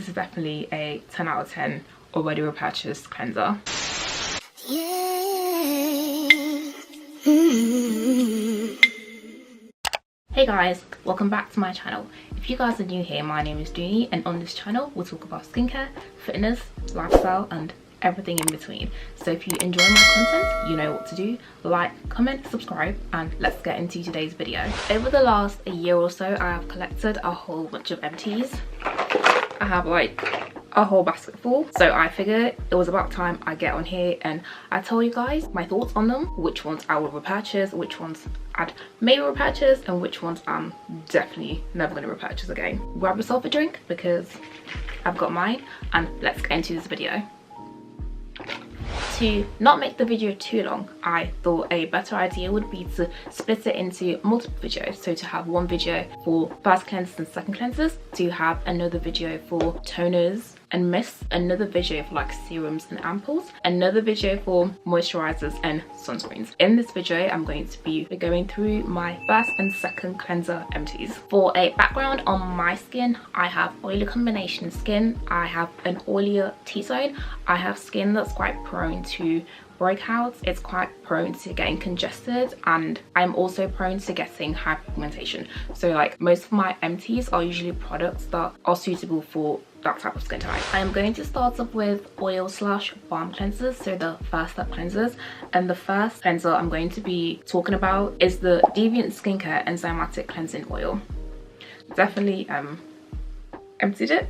this is definitely a 10 out of 10 already repurchased cleanser. Hey guys, welcome back to my channel. If you guys are new here, my name is Dooney, and on this channel we'll talk about skincare, fitness, lifestyle and everything in between. So if you enjoy my content, you know what to do. Like, comment, subscribe, and let's get into today's video. Over the last year or so, I have collected a whole bunch of empties. I have like a whole basket full, so I figured it was about time I get on here and I tell you guys my thoughts on them, which ones I will repurchase, which ones I'd maybe repurchase, and which ones I'm definitely never going to repurchase again. Grab yourself a drink because I've got mine, and let's get into this video. To not make the video too long, I thought a better idea would be to split it into multiple videos. So to have one video for first cleansers and second cleansers, to have another video for toners and mists, another video for like serums and ampoules, another video for moisturizers and sunscreens. In this video, I'm going to be going through my first and second cleanser empties. For a background on my skin, I have oily combination skin, I have an oilier T-zone, I have skin that's quite prone to breakouts, it's quite prone to getting congested, and I'm also prone to getting hyperpigmentation. So like most of my empties are usually products that are suitable for that type of skin type. I am going to start off with oil slash balm cleansers, so the first step cleansers. And the first cleanser I'm going to be talking about is the Deviant Skincare Enzymatic Cleansing Oil. Definitely emptied it.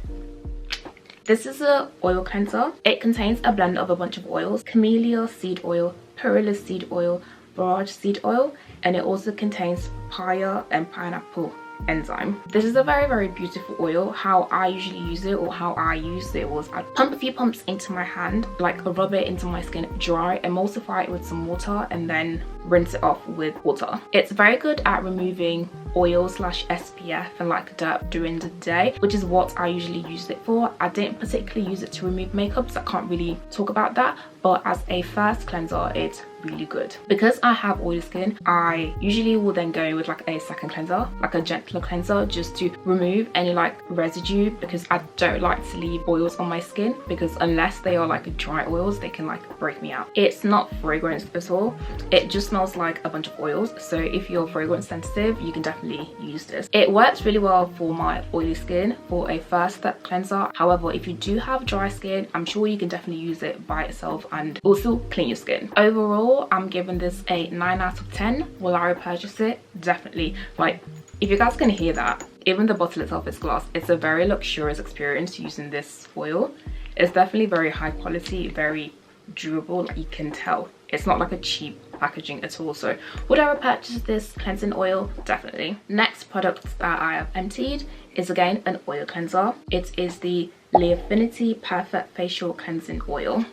This is a oil cleanser. It contains a blend of a bunch of oils: camellia seed oil, perilla seed oil, borage seed oil, and it also contains papaya and pineapple enzyme. This is a very beautiful oil. How I usually use it, or how I used it, was I'd pump a few pumps into my hand, like rub it into my skin dry, emulsify it with some water, and then rinse it off with water. It's very good at removing oil slash SPF and like dirt during the day, which is what I usually use it for. I didn't particularly use it to remove makeup, so I can't really talk about that, but as a first cleanser it's really good. Because I have oily skin, I usually will then go with like a second cleanser, like a gentler cleanser, just to remove any like residue, because I don't like to leave oils on my skin, because unless they are like dry oils, they can like break me out. It's not fragrance at all, it just smells like a bunch of oils, so if you're fragrance sensitive you can definitely use this. It works really well for my oily skin for a first step cleanser. However, if you do have dry skin, I'm sure you can definitely use it by itself and also clean your skin. Overall, I'm giving this a 9 out of 10. Will I repurchase it? Definitely. Like, if you guys can hear that, even the bottle itself is glass. It's a very luxurious experience using this oil. It's definitely very high quality, very durable. Like, you can tell it's not like a cheap packaging at all. So would I repurchase this cleansing oil? Definitely. Next product that I have emptied is again an oil cleanser. It is the Affinity Perfect Facial Cleansing Oil.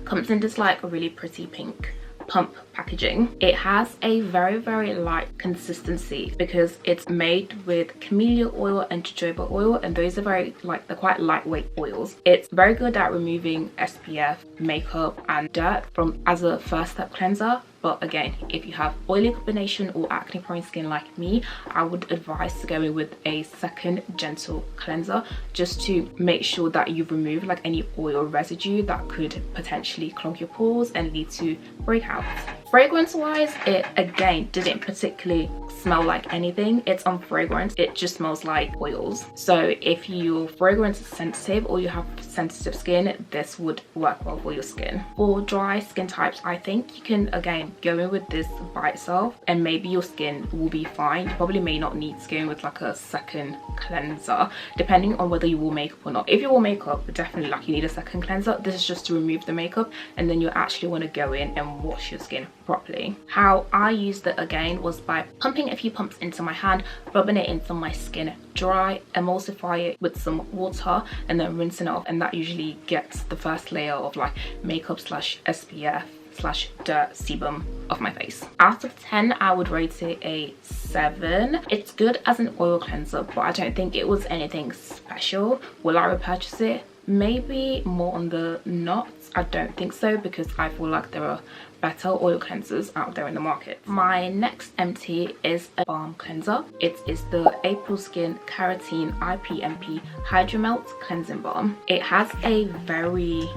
Comes in this like a really pretty pink pump packaging. It has a very light consistency because it's made with camellia oil and jojoba oil, and those are very like, they're quite lightweight oils. It's very good at removing SPF, makeup and dirt from as a first step cleanser. But again, if you have oily combination or acne prone skin like me, I would advise to go in with a second gentle cleanser, just to make sure that you've removed like any oil residue that could potentially clog your pores and lead to breakouts. Fragrance wise, it again didn't particularly smell like anything. It's unfragrant, it just smells like oils. So if you're fragrance sensitive or you have sensitive skin, this would work well for your skin. For dry skin types, I think you can again go in with this by itself and maybe your skin will be fine. You probably may not need to go in with like a second cleanser, depending on whether you wore makeup or not. If you wore makeup, definitely like you need a second cleanser. This is just to remove the makeup, and then you actually want to go in and wash your skin properly. How I used it again was by pumping a few pumps into my hand, rubbing it into my skin dry, emulsify it with some water, and then rinsing it off, and that usually gets the first layer of like makeup slash SPF slash dirt sebum off my face. Out of 10, I would rate it a 7. It's good as an oil cleanser, but I don't think it was anything special. Will I repurchase it? maybe more on the not. I don't think so, because I feel like there are better oil cleansers out there in the market. My next empty is a balm cleanser. It is the April Skin Keratin IPMP Hydro Melt Cleansing Balm. It has a very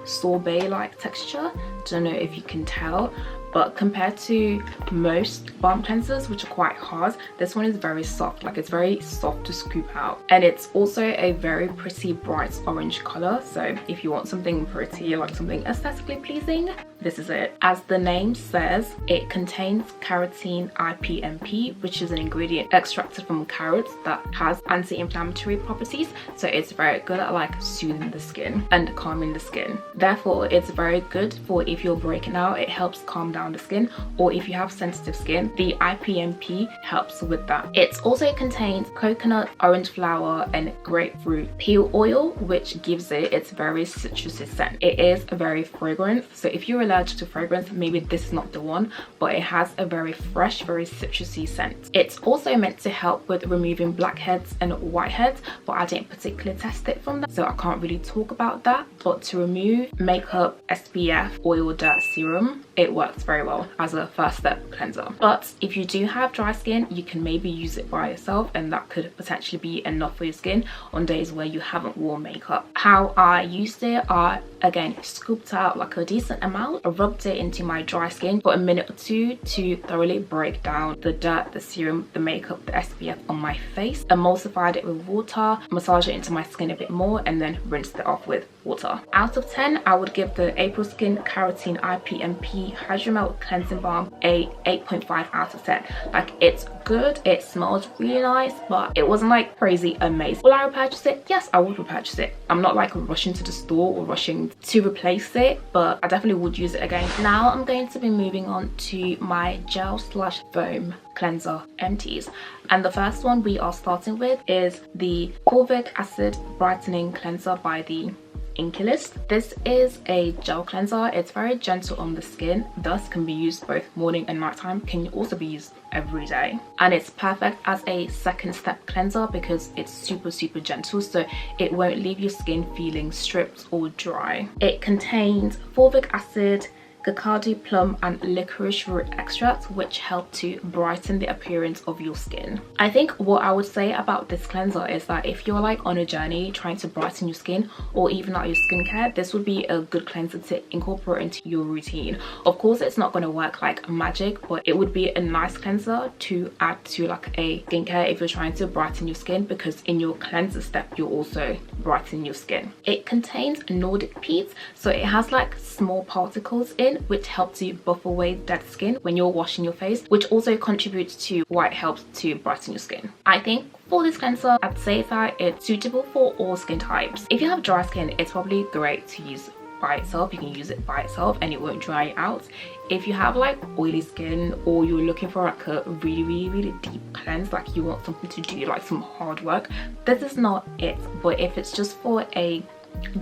sorbet-like texture. Don't know if you can tell, but compared to most balm cleansers, which are quite hard, this one is very soft. Like, it's very soft to scoop out, and it's also a very pretty bright orange color. So if you want something pretty, like something aesthetically pleasing, this is it. As the name says, it contains Keratin IPMP, which is an ingredient extracted from carrots that has anti-inflammatory properties. So it's very good at like soothing the skin and calming the skin. Therefore, it's very good for if you're breaking out, it helps calm down the skin, or if you have sensitive skin, the IPMP helps with that. It also contains coconut, orange flower, and grapefruit peel oil, which gives it its very citrusy scent. It is very fragrant, so if you're allergic to fragrance, maybe this is not the one, but it has a very fresh, very citrusy scent. It's also meant to help with removing blackheads and whiteheads, but I didn't particularly test it from that, so I can't really talk about that. But to remove makeup, SPF, oil, dirt, serum, it works very well as a first step cleanser. But if you do have dry skin, you can maybe use it by yourself, and that could potentially be enough for your skin on days where you haven't worn makeup. How I used it, I again scooped out like a decent amount, I rubbed it into my dry skin for a minute or two to thoroughly break down the dirt, the serum, the makeup, the SPF on my face, emulsified it with water, massaged it into my skin a bit more, and then rinsed it off with water. Out of 10, I would give the April Skin Keratin IPMP Hydro Melt Cleansing Balm a 8.5 out of 10. Like, it's good, it smells really nice, but it wasn't like crazy amazing. Will I repurchase it? Yes, I would repurchase it. I'm not like rushing to the store or rushing to replace it, but I definitely would use it again. Now I'm going to be moving on to my gel slash foam cleanser empties, and the first one we are starting with is the fulvic acid brightening cleanser by the Anti-Blemish. This is a gel cleanser. It's very gentle on the skin, thus can be used both morning and nighttime, can also be used every day, and it's perfect as a second step cleanser because it's super gentle, so it won't leave your skin feeling stripped or dry. It contains fulvic acid, Cacao plum and licorice root extract, which help to brighten the appearance of your skin. I think what I would say about this cleanser is that if you're like on a journey trying to brighten your skin, or even out your skincare, this would be a good cleanser to incorporate into your routine. Of course, it's not going to work like magic, but it would be a nice cleanser to add to like a skincare if you're trying to brighten your skin, because in your cleanser step you're also brightening your skin. It contains Nordic peat, so it has like small particles in, which help to buff away dead skin when you're washing your face, which also contributes to why it helps to brighten your skin. I think for this cleanser, I'd say that it's suitable for all skin types. If you have dry skin, it's probably great to use by itself. You can use it by itself and it won't dry out. If you have like oily skin, or you're looking for like a really deep cleanse, like you want something to do like some hard work, this is not it. But if it's just for a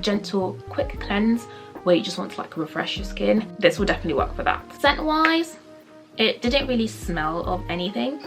gentle quick cleanse where you just want to like refresh your skin, this will definitely work for that. Scent wise, it didn't really smell of anything,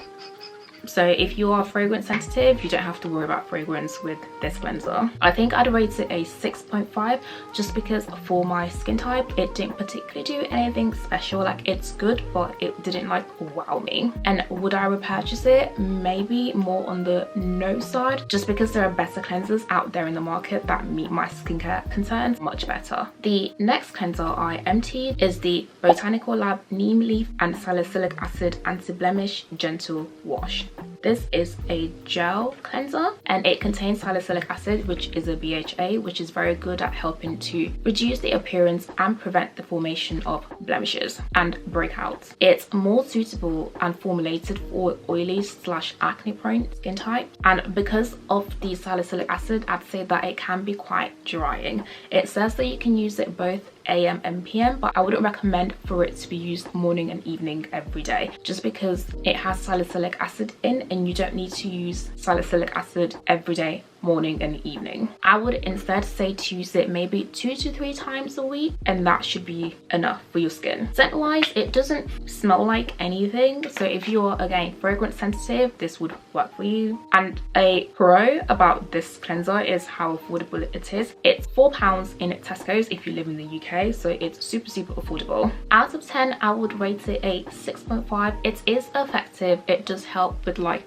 so if you are fragrance sensitive, you don't have to worry about fragrance with this cleanser. I think I'd rate it a 6.5 just because for my skin type it didn't particularly do anything special. Like, it's good, but it didn't like wow me. And would I repurchase it? Maybe more on the no side, just because there are better cleansers out there in the market that meet my skincare concerns much better. The next cleanser I emptied is the Botanical Lab Neem Leaf and Salicylic Acid Anti-Blemish Gentle Wash. This is a gel cleanser and it contains salicylic acid, which is a BHA, which is very good at helping to reduce the appearance and prevent the formation of blemishes and breakouts. It's more suitable and formulated for oily / acne prone skin type, and because of the salicylic acid, I'd say that it can be quite drying. It says that you can use it both AM and PM, but I wouldn't recommend for it to be used morning and evening every day, just because it has salicylic acid in and you don't need to use salicylic acid every day morning and evening. I would instead say to use it maybe 2 to 3 times a week, and that should be enough for your skin. Scent wise, it doesn't smell like anything, so if you're again fragrance sensitive, this would work for you. And a pro about this cleanser is how affordable it is. It's £4 in Tesco's if you live in the UK, so it's super affordable. Out of 10, I would rate it a 6.5. It is effective. It does help with like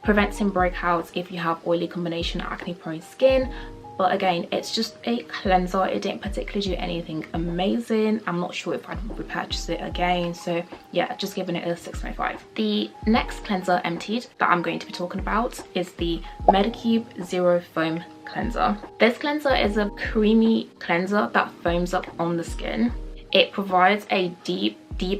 preventing breakouts if you have oily combination acne prone skin, but again, it's just a cleanser. It didn't particularly do anything amazing. I'm not sure if I'd repurchase it again, so yeah, just giving it a 6.5. The next cleanser emptied that I'm going to be talking about is the Medicube Zero Foam Cleanser. This cleanser is a creamy cleanser that foams up on the skin. It provides a deep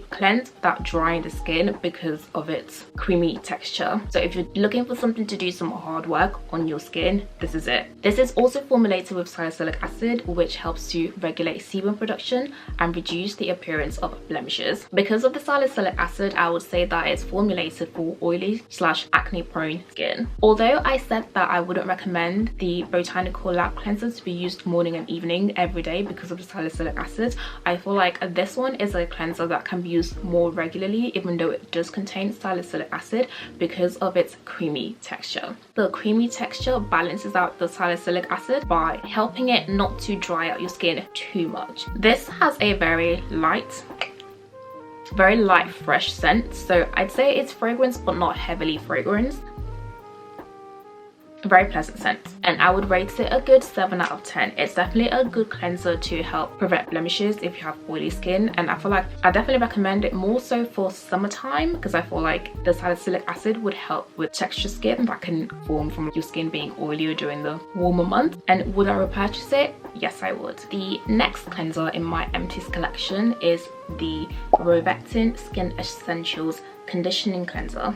cleanse without drying the skin because of its creamy texture. So if you're looking for something to do some hard work on your skin, this is it. This is also formulated with salicylic acid, which helps to regulate sebum production and reduce the appearance of blemishes. Because of the salicylic acid, I would say that it's formulated for oily / acne prone skin. Although I said that I wouldn't recommend the Botanical lab cleanser to be used morning and evening every day because of the salicylic acid, I feel like this one is a cleanser that can be used more regularly, even though it does contain salicylic acid, because of its creamy texture. The creamy texture balances out the salicylic acid by helping it not to dry out your skin too much. This has a very light fresh scent, so I'd say it's fragrance but not heavily fragrance. Very pleasant scent, and I would rate it a good 7 out of 10. It's definitely a good cleanser to help prevent blemishes if you have oily skin, and I feel like I definitely recommend it more so for summertime, because I feel like the salicylic acid would help with texture skin that can form from your skin being oilier during the warmer months. And would I repurchase it? Yes, I would. The next cleanser in my Empties collection is the Rovectin Skin Essentials Conditioning Cleanser.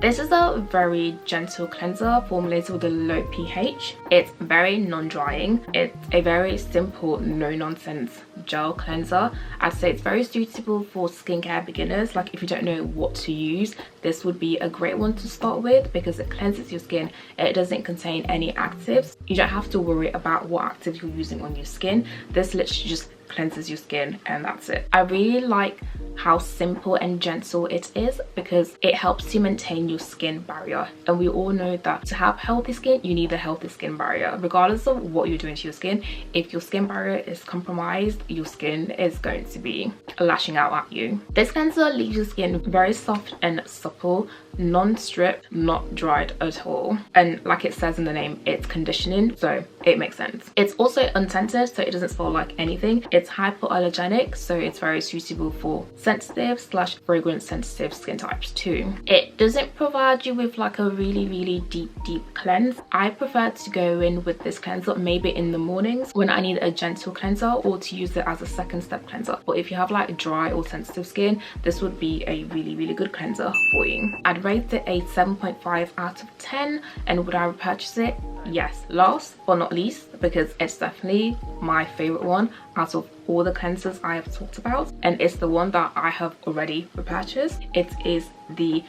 This is a very gentle cleanser formulated with a low pH. It's very non-drying. It's a very simple, no-nonsense gel cleanser. I'd say it's very suitable for skincare beginners. Like if you don't know what to use, this would be a great one to start with because it cleanses your skin. It doesn't contain any actives. You don't have to worry about what actives you're using on your skin. This literally just cleanses your skin and that's it. I really like how simple and gentle it is because it helps to maintain your skin barrier, and we all know that to have healthy skin you need a healthy skin barrier regardless of what you're doing to your skin. If your skin barrier is compromised, your skin is going to be lashing out at you. This cleanser leaves your skin very soft and supple, non-stripped, not dried at all, and like it says in the name, it's conditioning, so it makes sense. It's also unscented, so it doesn't smell like anything. It's hypoallergenic, so it's very suitable for sensitive / fragrance sensitive skin types too. It doesn't provide you with like a really deep cleanse. I prefer to go in with this cleanser maybe in the mornings when I need a gentle cleanser, or to use it as a second step cleanser. But if you have like dry or sensitive skin, this would be a really good cleanser for you. I'd rate it a 7.5 out of 10, and would I repurchase it? Yes. Last but not least, because it's definitely my favorite one out of all the cleansers I have talked about, and it's the one that I have already repurchased. It is the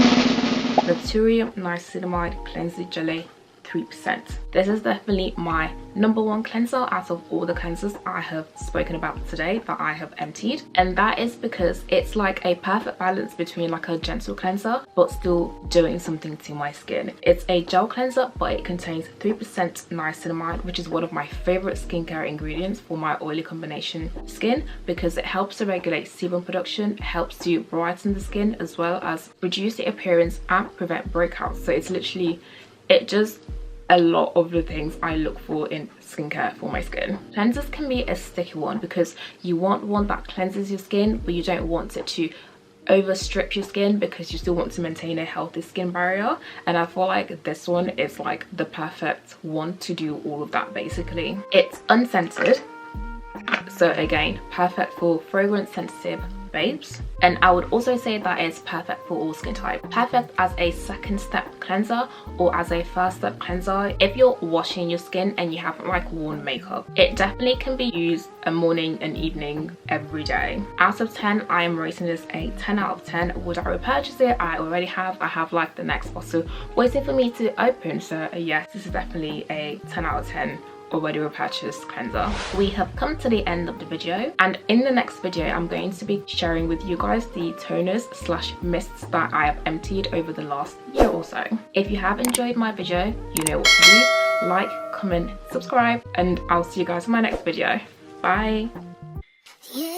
Naturium Niacinamide Cleansing Jelly 3%. This is definitely my #1 cleanser out of all the cleansers I have spoken about today that I have emptied, and that is because it's like a perfect balance between like a gentle cleanser but still doing something to my skin. It's a gel cleanser, but it contains 3% niacinamide, which is one of my favorite skincare ingredients for my oily combination skin, because it helps to regulate sebum production, helps to brighten the skin, as well as reduce the appearance and prevent breakouts. So it's literally, it just a lot of the things I look for in skincare for my skin. Cleansers can be a sticky one because you want one that cleanses your skin, but you don't want it to overstrip your skin because you still want to maintain a healthy skin barrier. And I feel like this one is like the perfect one to do all of that basically. It's unscented, so again, perfect for fragrance sensitive babes. And I would also say that it's perfect for all skin type. Perfect as a second step cleanser or as a first step cleanser if you're washing your skin and you haven't like worn makeup. It definitely can be used a morning and evening every day. Out of 10, I am rating this a 10 out of 10. Would I repurchase it? I already have. I have like the next bottle waiting for me to open, so yes, this is definitely a 10 out of 10 already repurchased cleanser. We have come to the end of the video, and in the next video I'm going to be sharing with you guys the toners slash mists that I have emptied over the last year or so. If you have enjoyed my video, you know what to do. Like, comment, subscribe, and I'll see you guys in my next video. Bye. Yeah.